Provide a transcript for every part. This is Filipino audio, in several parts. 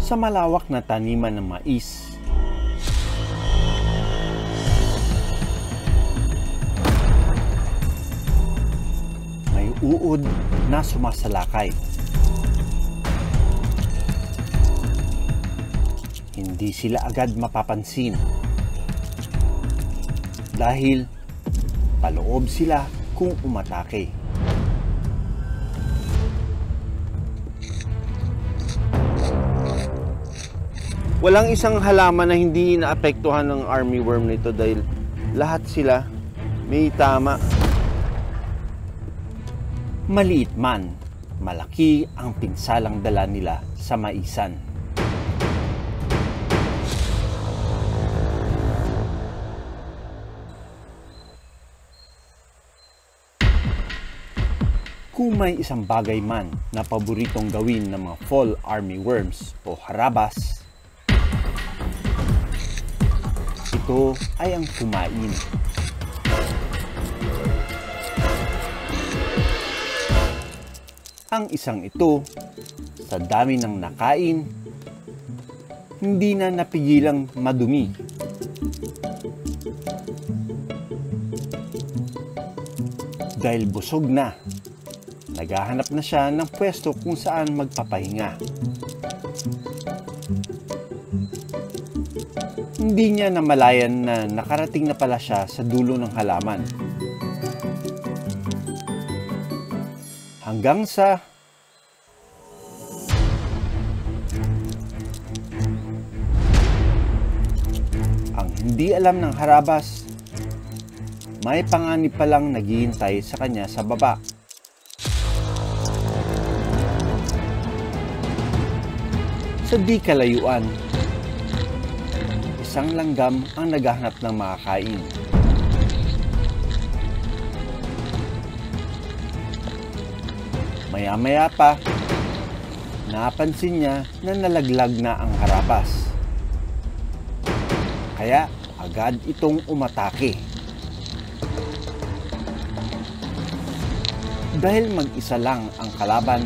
sa malawak na taniman ng mais. May uod na sumasalakay. Hindi sila agad mapapansin dahil paloob sila kung umatake. Walang isang halaman na hindi naapektuhan ng armyworm nito dahil lahat sila may tama. Maliit man, malaki ang pinsalang dala nila sa maisan. Kung may isang bagay man na paboritong gawin ng mga fall armyworms o harabas, ito ay ang kumain. Ang isang ito, sa dami ng nakain, hindi na napigilang madumi. Dahil busog na, naghahanap na siya ng pwesto kung saan magpapahinga. Hindi niya namalayan na nakarating na pala siya sa dulo ng halaman. Hanggang sa ang hindi alam ng harabas, may panganib palang naghihintay sa kanya sa baba. Sa di kalayuan, isang langgam ang naghahanap ng makakain. Maya-maya pa, napansin niya na nalaglag na ang harabas. Kaya agad itong umatake. Dahil mag-isa lang ang kalaban,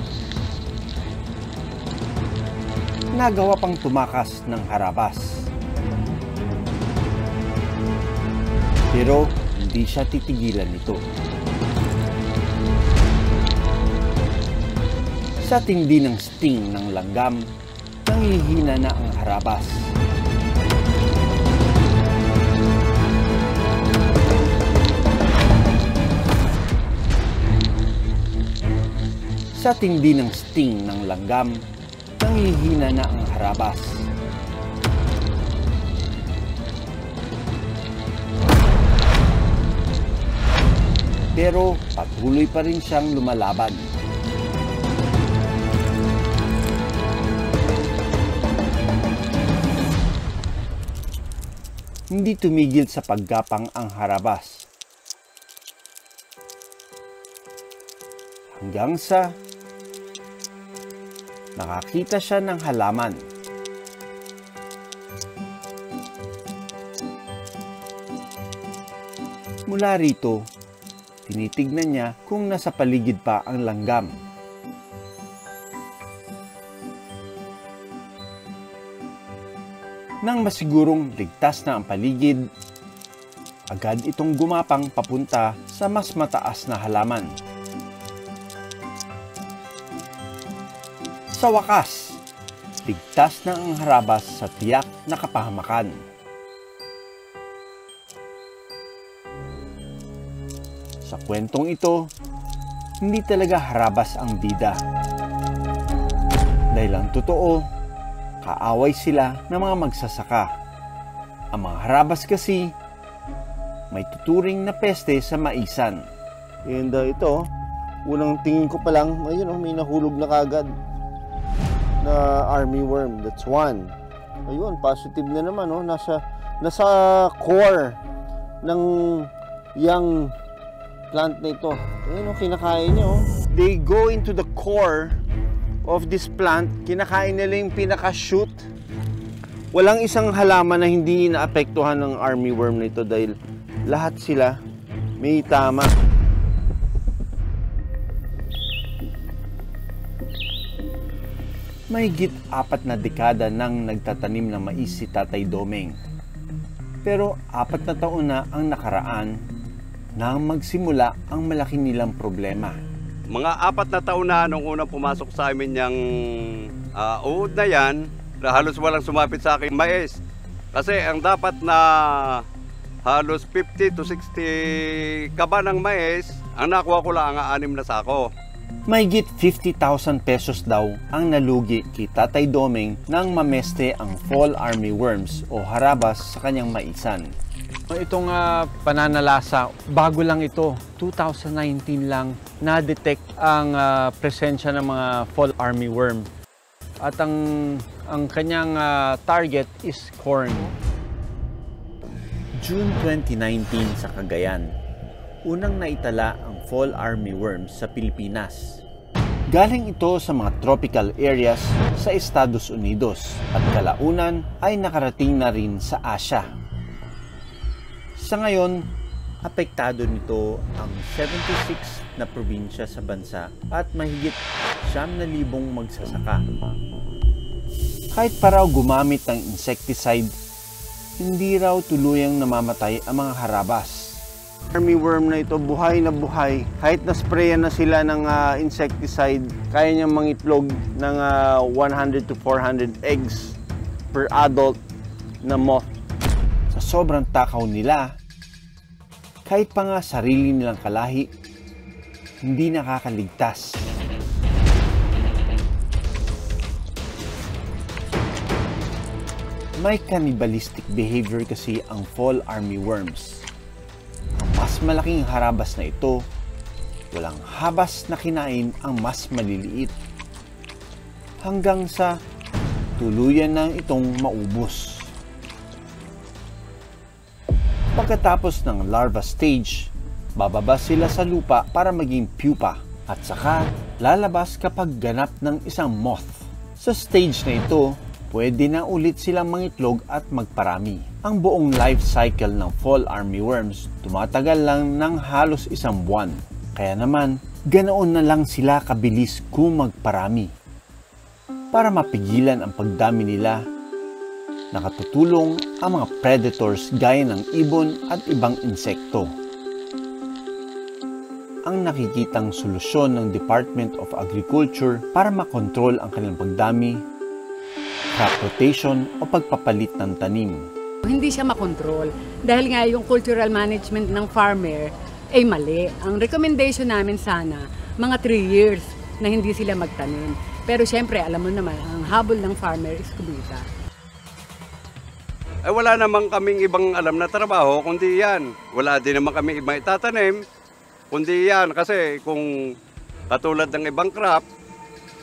nagawa pang tumakas ng harabas. Pero hindi siya titigilan nito. Sa tindi ng sting ng langgam, nangihina na ang harabas. Sa tindi ng sting ng langgam, nangihina na ang harabas. Pero patuloy pa rin siyang lumalaban. Hindi tumigil sa paggapang ang harabas. Hanggang sa nakakita siya ng halaman. Mula rito, tinitignan niya kung nasa paligid pa ang langgam. Nang masigurong ligtas na ang paligid, agad itong gumapang papunta sa mas mataas na halaman. Sa wakas, ligtas na ang harabas sa tiyak na kapahamakan. Sa kwentong ito, hindi talaga harabas ang bida. Dahil ang totoo, kaaway sila ng mga magsasaka. Ang mga harabas kasi, may tuturing na peste sa maisan. And ito, unang tingin ko pa lang, ayun, may nahulog na kagad na armyworm. That's one. Ayun, positive na naman, nasa core ng young plant na ito. Ayun, kinakain niya. They go into the core of this plant. Kinakain nila yung pinaka-shoot. Walang isang halaman na hindi naapektuhan ng armyworm na ito dahil lahat sila may tama. Mahigit 4 na dekada nang nagtatanim ng mais si Tatay Domeng. Pero 4 na taon na ang nakaraan nang magsimula ang malaki nilang problema. Mga 4 na taon na nung unang pumasok sa amin yung uod na yan, na halos walang sumapit sa akin mais. Kasi ang dapat na halos 50 to 60 kaba ng mais, ang nakuha ko lang ang 6 na sako. Mahigit 50,000 pesos daw ang nalugi kay Tatay Domeng nang mameste ang fall army worms o harabas sa kanyang maisan. Itong pananalasa, bago lang ito. 2019 lang na-detect ang presensya ng mga fall army worm. At ang kanyang target is corn. June 2019 sa Cagayan, unang naitala ang fall army worms sa Pilipinas. Galing ito sa mga tropical areas sa Estados Unidos at kalaunan ay nakarating na rin sa Asia. Sa ngayon, apektado nito ang 76 na probinsya sa bansa at mahigit 9,000 magsasaka. Kahit pa raw gumamit ng insecticide, hindi raw tuluyang namamatay ang mga harabas. Army worm na ito, buhay na buhay. Kahit na-sprayan na sila ng insecticide, kaya niyang mangitlog ng 100 to 400 eggs per adult na moth. Sa sobrang takaw nila, kahit pa nga sarili nilang kalahi, hindi nakakaligtas. May cannibalistic behavior kasi ang fall army worms. Ang mas malaking harabas na ito, walang habas na kinain ang mas maliliit. Hanggang sa tuluyan na itong maubos. Pagkatapos ng larva stage, bababa sila sa lupa para maging pupa at saka lalabas kapag ganap ng isang moth. Sa stage na ito, pwede na ulit silang mangitlog at magparami. Ang buong life cycle ng fall army worms tumatagal lang ng halos 1 buwan. Kaya naman, ganoon na lang sila kabilis kung magparami. Para mapigilan ang pagdami nila, nakatutulong ang mga predators gaya ng ibon at ibang insekto. Ang nakikitang solusyon ng Department of Agriculture para makontrol ang kanilang pagdami, crop rotation o pagpapalit ng tanim. Hindi siya makontrol dahil nga yung cultural management ng farmer ay mali. Ang recommendation namin sana, mga 3 years na hindi sila magtanim. Pero syempre, alam mo naman, ang habol ng farmer is kumita. Ay wala naman kaming ibang alam na trabaho kundi yan. Wala din naman kaming ibang itatanim kundi yan. Kasi kung katulad ng ibang crop,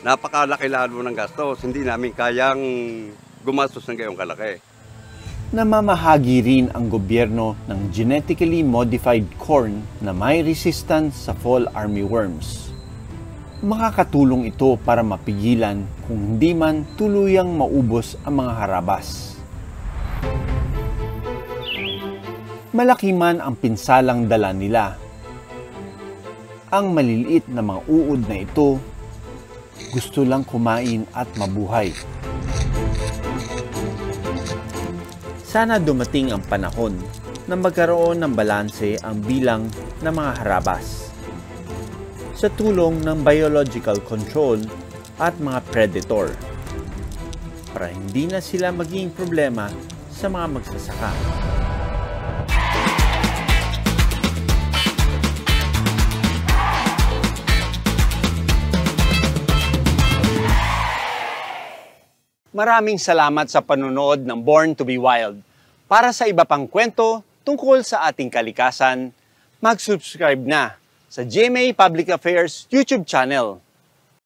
napakalaki lalo ng gastos. Hindi namin kayang gumastos ng gayong kalaki. Namamahagi rin ang gobyerno ng genetically modified corn na may resistance sa fall army worms. Makakatulong ito para mapigilan kung hindi man tuluyang maubos ang mga harabas. Malaki man ang pinsalang dala nila, ang maliliit na mga uod na ito gusto lang kumain at mabuhay. Sana dumating ang panahon na magkaroon ng balanse ang bilang ng mga harabas sa tulong ng biological control at mga predator para hindi na sila maging problema sa mga magsasaka. Maraming salamat sa panonood ng Born to be Wild. Para sa iba pang kwento tungkol sa ating kalikasan, mag-subscribe na sa GMA Public Affairs YouTube channel.